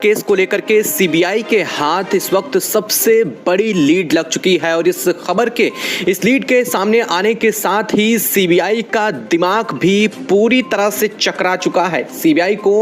Case को लेकर के सीबीआई के हाथ इस वक्त सबसे बड़ी लीड लग चुकी है और इस खबर के इस लीड के सामने आने के साथ ही सीबीआई का दिमाग भी पूरी तरह से चकरा चुका है। सीबीआई को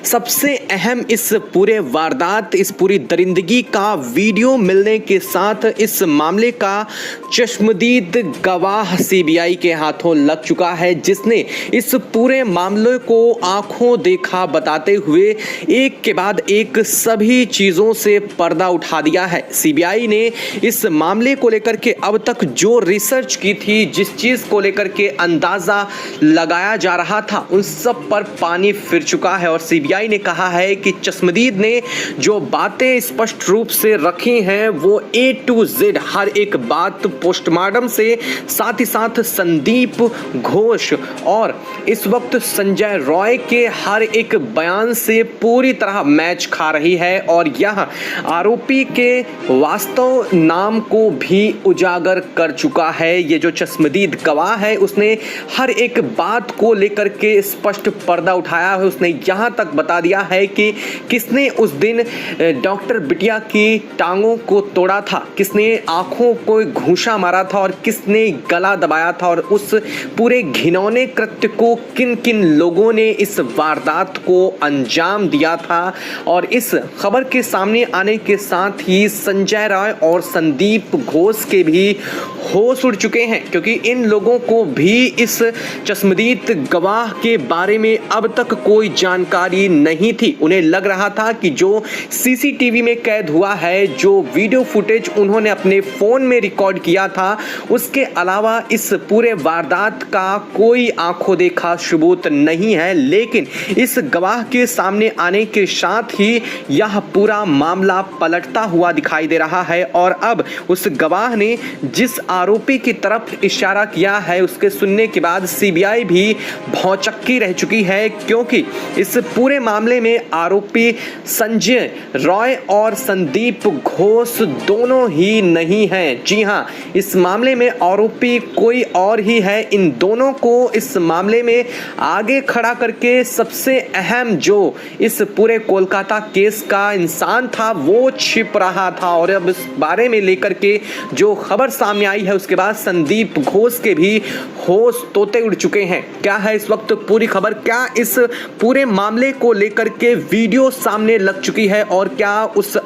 सबसे अहम इस पूरे वारदात, इस पूरी दरिंदगी का वीडियो मिलने के साथ इस मामले का चश्मदीद गवाह सीबीआई के हाथों लग चुका है, जिसने इस पूरे मामले को आंखों देखा बताते हुए एक के बाद एक सभी चीजों से पर्दा उठा दिया है। सीबीआई ने इस मामले को लेकर के अब तक जो रिसर्च की थी, जिस चीज को लेकर के अंदाजा लगाया जा रहा था, उन सब पर पानी फिर चुका है और सीबीआई ने कहा है कि चश्मदीद ने जो बातें स्पष्ट रूप से रखी हैं वो A to Z हर एक बात पोस्टमार्टम से, साथ ही साथ संदीप घोष और इस वक्त संजय रॉय के हर एक बयान से पूरी तरह मैच खा रही है और यह आरोपी के वास्तव नाम को भी उजागर कर चुका है। ये जो चश्मदीद गवाह है उसने हर एक बात को लेकर के स्पष्ट पर्दा उठाया है। उसने यहां तक बता दिया है कि किसने उस दिन डॉक्टर बिटिया की टांगों को तोड़ा था, किसने आंखों को घूंसा मारा था और किसने गला दबाया था और उस पूरे घिनौने कृत्य को किन किन लोगों ने इस वारदात को अंजाम दिया था। और इस खबर के सामने आने के साथ ही संजय रॉय और संदीप घोष के भी होश उड़ चुके हैं, क्योंकि इन लोगों को भी इस चश्मदीद गवाह के बारे में अब तक कोई जानकारी नहीं थी। उन्हें लग रहा था कि जो सीसीटीवी में कैद हुआ है, जो वीडियो फुटेज उन्होंने अपने फोन में रिकॉर्ड किया था, उसके अलावा इस पूरे वारदात का कोई आंखों देखा सबूत नहीं है। लेकिन इस गवाह के सामने आने के साथ ही यह पूरा मामला पलटता हुआ दिखाई दे रहा है और अब उस गवाह ने जिस आरोपी की तरफ इशारा किया है उसके सुनने के बाद सीबीआई भी भौचक्की रह चुकी है, क्योंकि इस पूरे मामले में आरोपी संजय रॉय और संदीप घोष दोनों ही नहीं हैं। जी हां, इस मामले में आरोपी कोई और ही है। इन दोनों को इस मामले में आगे खड़ा करके सबसे अहम जो इस पूरे कोलकाता केस का इंसान था वो छिप रहा था और अब इस बारे में लेकर के जो खबर सामने आई है उसके बाद संदीप घोष के भी होश तोते उड़ चुके हैं। क्या है इस वक्त पूरी खबर, क्या इस पूरे मामले को लेकर के वीडियो सामने लग चुकी है और क्या उस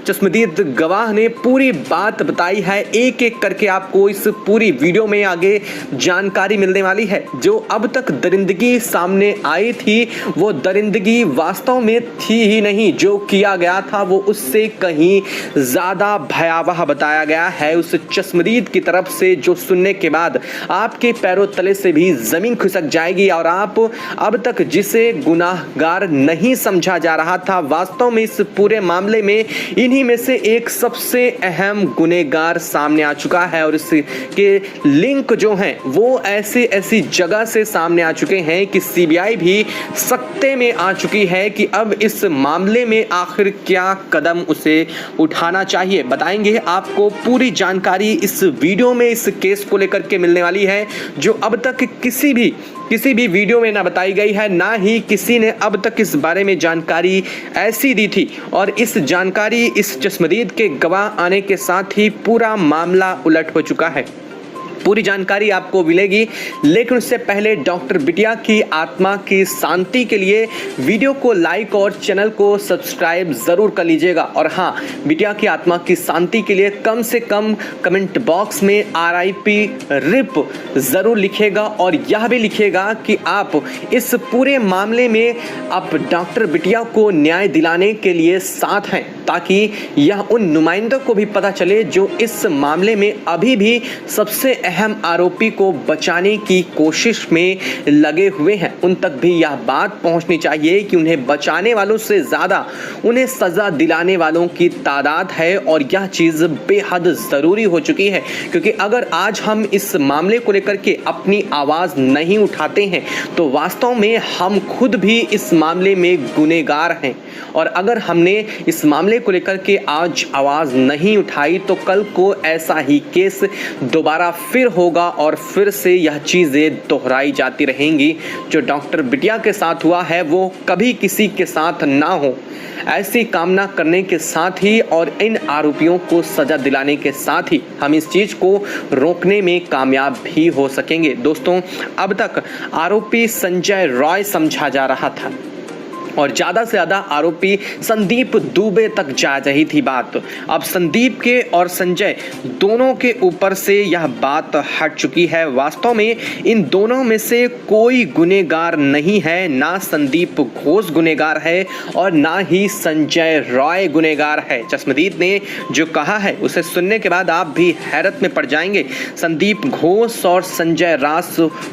चश्मदीद गवाह ने पूरी बात बताई है, एक एक करके आपको इस पूरी वीडियो में आगे जानकारी मिलने वाली है। जो अब तक दरिंदगी सामने आई थी वो दरिंदगी वास्तव में थी ही नहीं, जो किया गया था वो उससे कहीं ज्यादा भयावह बताया गया है उस चश्मदीद की तरफ से, जो सुनने के बाद आपके पैरों तले से भी जमीन खिसक जाएगी और आप अब तक जिसे गुनाहगार नहीं समझा जा रहा था, वास्तव में इस पूरे मामले में इन्हीं में से एक सबसे अहम गुनहगार सामने आ चुका है और इसके लिंक जो हैं वो ऐसी जगह से सामने आ चुके हैं कि सीबीआई भी सकते में आ चुकी है कि अब इस मामले में आखिर क्या कदम उसे उठाना चाहिए। बताएंगे आपको पूरी जानकारी इस वीडियो में इस केस को लेकर के मिलने वाली है, जो अब तक किसी भी वीडियो में ना बताई गई है, ना ही किसी ने अब तक इस बारे में जानकारी ऐसी दी थी। और इस जानकारी इस चश्मदीद के गवाह आने के साथ ही पूरा मामला उलट हो चुका है। पूरी जानकारी आपको मिलेगी, लेकिन उससे पहले डॉक्टर बिटिया की आत्मा की शांति के लिए वीडियो को लाइक और चैनल को सब्सक्राइब जरूर कर लीजिएगा। और हाँ, बिटिया की आत्मा की शांति के लिए कम से कम कमेंट बॉक्स में RIP रिप जरूर लिखिएगा और यह भी लिखिएगा कि आप इस पूरे मामले में आप डॉक्टर बिटिया को न्याय दिलाने के लिए साथ हैं, ताकि यह उन नुमाइंदों को भी पता चले जो इस मामले में अभी भी सबसे अहम आरोपी को बचाने की कोशिश में लगे हुए हैं। उन तक भी यह बात पहुंचनी चाहिए कि उन्हें बचाने वालों से ज़्यादा उन्हें सज़ा दिलाने वालों की तादाद है और यह चीज़ बेहद ज़रूरी हो चुकी है, क्योंकि अगर आज हम इस मामले को लेकर के अपनी आवाज़ नहीं उठाते हैं तो वास्तव में हम खुद भी इस मामले में गुनहगार हैं। और अगर हमने इस मामले को लेकर के आज आवाज़ नहीं उठाई तो कल को ऐसा ही केस दोबारा फिर होगा और फिर से यह चीज़ें दोहराई जाती रहेंगी। जो डॉक्टर बिटिया के साथ हुआ है वो कभी किसी के साथ ना हो, ऐसी कामना करने के साथ ही और इन आरोपियों को सजा दिलाने के साथ ही हम इस चीज को रोकने में कामयाब भी हो सकेंगे। दोस्तों, अब तक आरोपी संजय रॉय समझा जा रहा था और ज़्यादा से ज़्यादा आरोपी संदीप दुबे तक जा रही थी बात। अब संदीप के और संजय दोनों के ऊपर से यह बात हट चुकी है। वास्तव में इन दोनों में से कोई गुनहगार नहीं है, ना संदीप घोष गुनहगार है और ना ही संजय रॉय गुनहगार है। चश्मदीद ने जो कहा है उसे सुनने के बाद आप भी हैरत में पड़ जाएंगे। संदीप घोष और संजय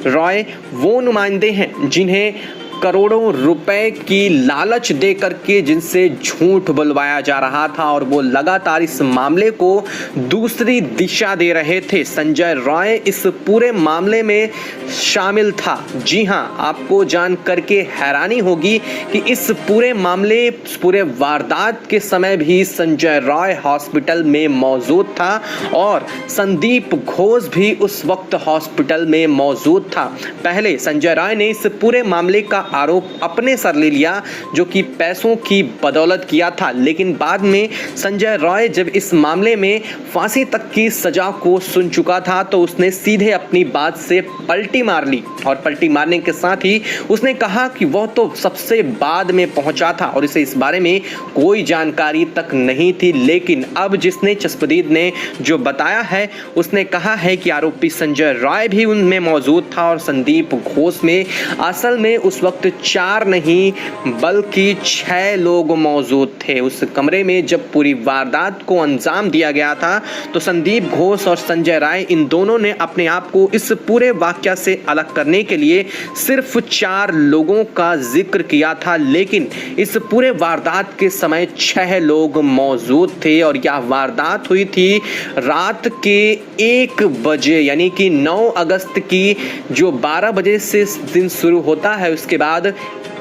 रॉय वो नुमाइंदे हैं जिन्हें करोड़ों रुपए की लालच दे करके जिनसे झूठ बुलवाया जा रहा था और वो लगातार इस मामले को दूसरी दिशा दे रहे थे। संजय रॉय इस पूरे मामले में शामिल था। जी हां, आपको जान करके हैरानी होगी कि इस पूरे मामले, पूरे वारदात के समय भी संजय रॉय हॉस्पिटल में मौजूद था और संदीप घोष भी उस वक्त हॉस्पिटल में मौजूद था। पहले संजय रॉय ने इस पूरे मामले का आरोप अपने सर ले लिया, जो कि पैसों की बदौलत किया था, लेकिन बाद में संजय रॉय जब इस मामले में फांसी तक की सजा को सुन चुका था तो उसने सीधे अपनी बात से पलटी मार ली और पलटी मारने के साथ ही उसने कहा कि वह तो सबसे बाद में पहुंचा था और इसे इस बारे में कोई जानकारी तक नहीं थी। लेकिन अब जिसने चश्मदीद ने जो बताया है उसने कहा है कि आरोपी संजय रॉय भी उनमें मौजूद था और संदीप घोष में असल में उस वक्त 4 नहीं बल्कि 6 लोग मौजूद थे उस कमरे में। जब पूरी वारदात को अंजाम दिया गया था तो संदीप घोष और संजय रॉय इन दोनों ने अपने आप को इस पूरे वाकया से अलग करने के लिए सिर्फ 4 लोगों का जिक्र किया था, लेकिन इस पूरे वारदात के समय 6 लोग मौजूद थे और यह वारदात हुई थी रात के 1 बजे, यानी कि 9 अगस्त की जो 12 बजे से दिन शुरू होता है उसके बाद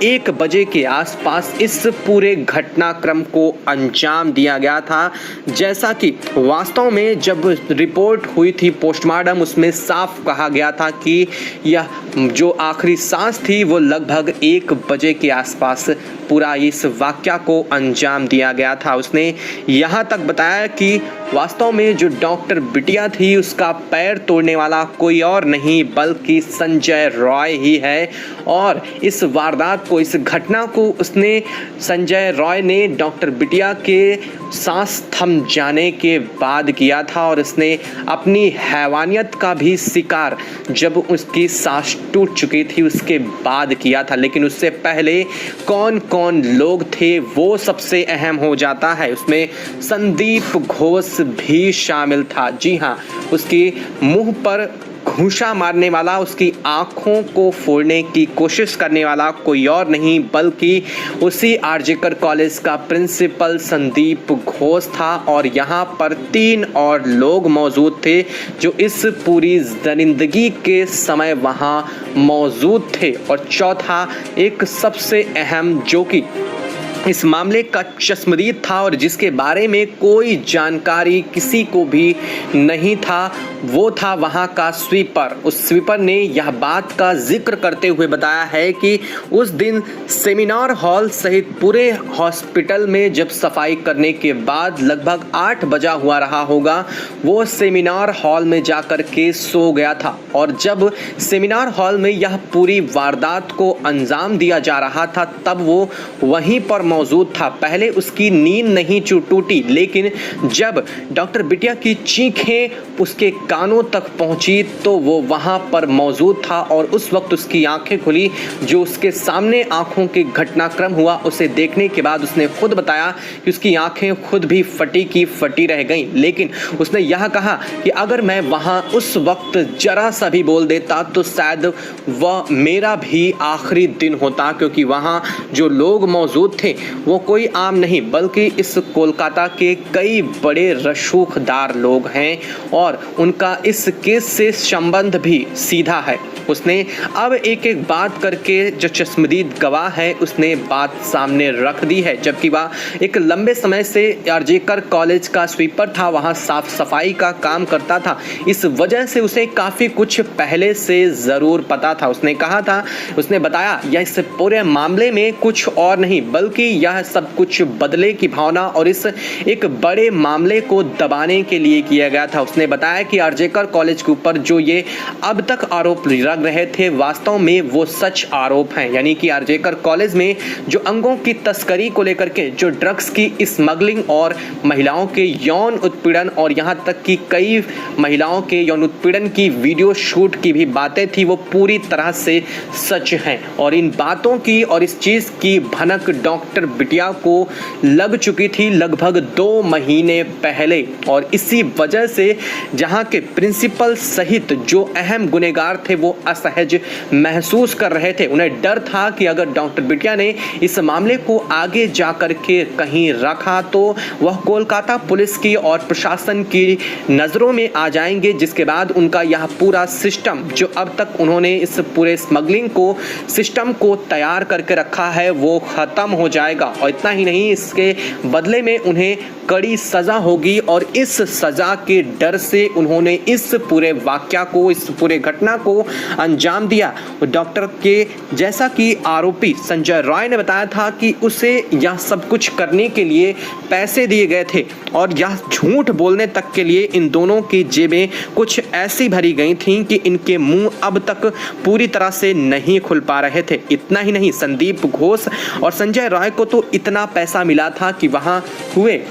1 बजे के आसपास इस पूरे घटनाक्रम को अंजाम दिया गया था। जैसा कि वास्तव में जब रिपोर्ट हुई थी पोस्टमार्टम, उसमें साफ कहा गया था कि यह जो आखिरी सांस थी वो लगभग 1 बजे के आसपास पूरा इस वाकया को अंजाम दिया गया था। उसने यहाँ तक बताया कि वास्तव में जो डॉक्टर बिटिया थी उसका पैर तोड़ने वाला कोई और नहीं बल्कि संजय रॉय ही है और इस वारदात को, इस घटना को उसने संजय रॉय ने डॉक्टर बिटिया के सांस थम जाने के बाद किया था और उसने अपनी हैवानियत का भी शिकार जब उसकी सांस टूट चुकी थी उसके बाद किया था। लेकिन उससे पहले कौन कौन लोग थे वो सबसे अहम हो जाता है। उसमें संदीप घोष भी शामिल था। जी हाँ, उसके मुंह पर घूंसा मारने वाला, उसकी आंखों को फोड़ने की कोशिश करने वाला कोई और नहीं बल्कि उसी आरजेकर कॉलेज का प्रिंसिपल संदीप घोष था और यहाँ पर 3 और लोग मौजूद थे जो इस पूरी दरिंदगी के समय वहाँ मौजूद थे। और चौथा एक सबसे अहम जो कि इस मामले का चश्मदीद था और जिसके बारे में कोई जानकारी किसी को भी नहीं था, वो था वहाँ का स्वीपर। उस स्वीपर ने यह बात का जिक्र करते हुए बताया है कि उस दिन सेमिनार हॉल सहित पूरे हॉस्पिटल में जब सफाई करने के बाद लगभग 8 बजा हुआ रहा होगा, वो सेमिनार हॉल में जाकर के सो गया था और जब सेमिनार हॉल में यह पूरी वारदात को अंजाम दिया जा रहा था तब वो वहीं पर मौजूद था। पहले उसकी नींद नहीं टूटी, लेकिन जब डॉक्टर बिटिया की चीखें उसके कानों तक पहुंची तो वो वहां पर मौजूद था और उस वक्त उसकी आंखें खुली। जो उसके सामने आंखों के घटनाक्रम हुआ उसे देखने के बाद उसने खुद बताया कि उसकी आंखें खुद भी फटी की फटी रह गईं। लेकिन उसने यह कहा कि अगर मैं वहां उस वक्त जरा सा भी बोल देता तो शायद वह मेरा भी आखिरी दिन होता, क्योंकि वहां जो लोग मौजूद थे वो कोई आम नहीं बल्कि इस कोलकाता के कई बड़े रसूखदार लोग हैं और उनका इस केस से संबंध भी सीधा है। उसने अब एक एक बात करके जो चश्मदीद गवाह है उसने बात सामने रख दी है। जबकि वह एक लंबे समय से आरजेकर कॉलेज का स्वीपर था, वहां साफ सफाई का काम करता था, इस वजह से उसे काफी कुछ पहले से जरूर पता था। उसने कहा था, उसने बताया यह इस पूरे मामले में कुछ और नहीं बल्कि यह सब कुछ बदले की भावना और इस एक बड़े मामले को दबाने के लिए किया गया था। उसने बताया कि आरजेकर कॉलेज के ऊपर जो ये अब तक आरोप लग रहे थे वास्तव में वो सच आरोप हैं, यानी कि आरजेकर कॉलेज में जो अंगों की तस्करी को लेकर के, जो ड्रग्स की स्मगलिंग और महिलाओं के यौन उत्पीड़न और यहाँ तक कि कई महिलाओं के यौन उत्पीड़न की वीडियो शूट की भी बातें थी, वो पूरी तरह से सच हैं। और इन बातों की और इस चीज की भनक डॉक्टर बिटिया को लग चुकी थी लगभग 2 महीने पहले, और इसी वजह से जहां के प्रिंसिपल सहित जो अहम गुनहगार थे वो असहज महसूस कर रहे थे। उन्हें डर था कि अगर डॉक्टर बिटिया ने इस मामले को आगे जाकर के कहीं रखा तो वह कोलकाता पुलिस की और प्रशासन की नजरों में आ जाएंगे, जिसके बाद उनका यह पूरा सिस्टम जो अब तक उन्होंने इस पूरे स्मगलिंग को सिस्टम को तैयार करके रखा है वो खत्म हो जाएगा। और इतना ही नहीं, इसके बदले में उन्हें कड़ी सजा होगी और इस सजा के डर से उन्होंने इस पूरे वाकया को, इस पूरे घटना को अंजाम दिया। डॉक्टर के जैसा कि आरोपी संजय रॉय ने बताया था कि उसे यह सब कुछ करने के लिए पैसे दिए गए थे और यह झूठ बोलने तक के लिए इन दोनों की जेबें कुछ ऐसी भरी गई थीं कि इनके मुंह अब तक पूरी तरह से नहीं खुल पा रहे थे। इतना ही नहीं, संदीप घोष और संजय रॉय को तो इतना पैसा मिला था कि वहां हुए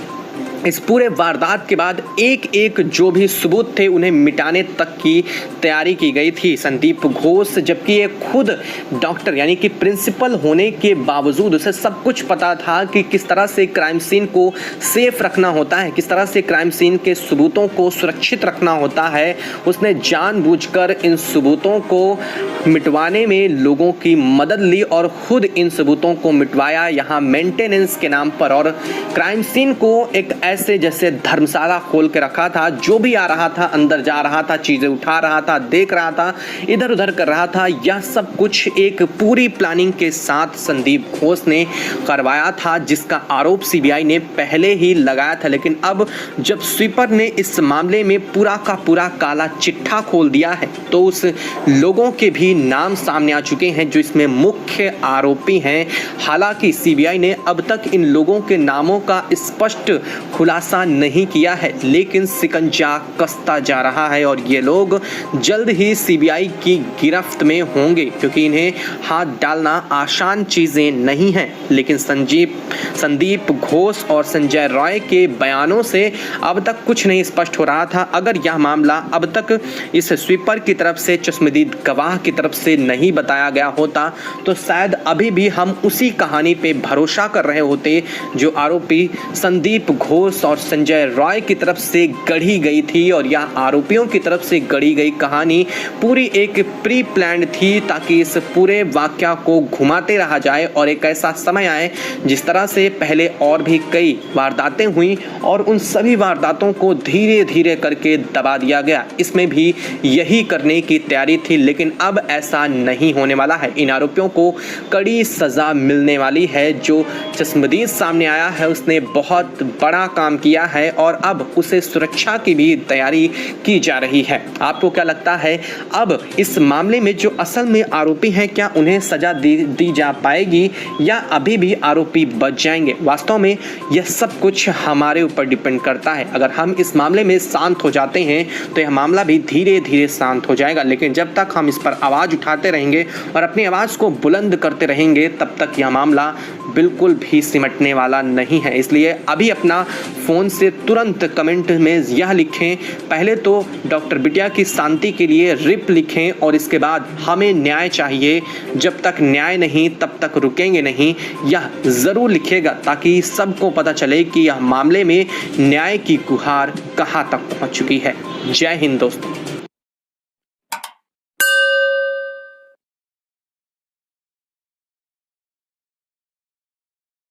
इस पूरे वारदात के बाद एक एक जो भी सबूत थे उन्हें मिटाने तक की तैयारी की गई थी। संदीप घोष, जबकि ये खुद डॉक्टर यानी कि प्रिंसिपल होने के बावजूद उसे सब कुछ पता था कि किस तरह से क्राइम सीन को सेफ रखना होता है, किस तरह से क्राइम सीन के सबूतों को सुरक्षित रखना होता है। उसने जानबूझकर इन सबूतों को मिटवाने में लोगों की मदद ली और खुद इन सबूतों को मिटवाया यहाँ मेंटेनेंस के नाम पर, और क्राइम सीन को एक ऐसे जैसे धर्मशाला खोल के रखा था। जो भी आ रहा था अंदर जा रहा था, चीजें उठा रहा था, देख रहा था, इधर उधर कर रहा था। यह सब कुछ एक पूरी प्लानिंग के साथ संदीप घोष ने करवाया था, जिसका आरोप सीबीआई ने पहले ही लगाया था। लेकिन अब जब स्वीपर ने इस मामले में पूरा का पूरा काला चिट्ठा खोल दिया है तो उस लोगों के भी नाम सामने आ चुके हैं जो इसमें मुख्य आरोपी हैं। हालांकि सीबीआई ने अब तक इन लोगों के नामों का स्पष्ट खुलासा नहीं किया है, लेकिन शिकंजा कसता जा रहा है और ये लोग जल्द ही सीबीआई की गिरफ्त में होंगे, क्योंकि इन्हें हाथ डालना आसान चीजें नहीं हैं। लेकिन संदीप घोष और संजय रॉय के बयानों से अब तक कुछ नहीं स्पष्ट हो रहा था। अगर यह मामला अब तक इस स्वीपर की तरफ से, चश्मदीद गवाह की तरफ से नहीं बताया गया होता तो शायद अभी भी हम उसी कहानी पे भरोसा कर रहे होते जो आरोपी संदीप घोष और संजय रॉय की तरफ से गढ़ी गई थी। और यह आरोपियों की तरफ से गढ़ी गई कहानी पूरी एक प्री प्लान्ड थी, ताकि इस पूरे वाकया को घुमाते रहा जाए और एक ऐसा समय आए जिस तरह से पहले और भी कई वारदातें हुई और उन सभी वारदातों को धीरे धीरे करके दबा दिया गया। इसमें भी यही करने की तैयारी थी, लेकिन अब ऐसा नहीं होने वाला है। इन आरोपियों को कड़ी सजा मिलने वाली है। जो चश्मदीद सामने आया है उसने बहुत बड़ा काम किया है और अब उसे सुरक्षा की भी तैयारी की जा रही है। आपको क्या लगता है, अब इस मामले में जो असल में आरोपी हैं क्या उन्हें सजा दी जा पाएगी या अभी भी आरोपी बच जाएंगे? वास्तव में यह सब कुछ हमारे ऊपर डिपेंड करता है। अगर हम इस मामले में शांत हो जाते हैं तो यह मामला भी धीरे धीरे शांत हो जाएगा, लेकिन जब तक हम इस पर आवाज़ उठाते रहेंगे और अपनी आवाज़ को बुलंद करते रहेंगे तब तक यह मामला बिल्कुल भी सिमटने वाला नहीं है। इसलिए अभी अपना फ़ोन से तुरंत कमेंट में यह लिखें, पहले तो डॉक्टर बिटिया की शांति के लिए रिप लिखें और इसके बाद हमें न्याय चाहिए, जब तक न्याय नहीं तब तक रुकेंगे नहीं, यह ज़रूर लिखेगा ताकि सबको पता चले कि यह मामले में न्याय की गुहार कहाँ तक पहुँच चुकी है। जय हिंद दोस्तों।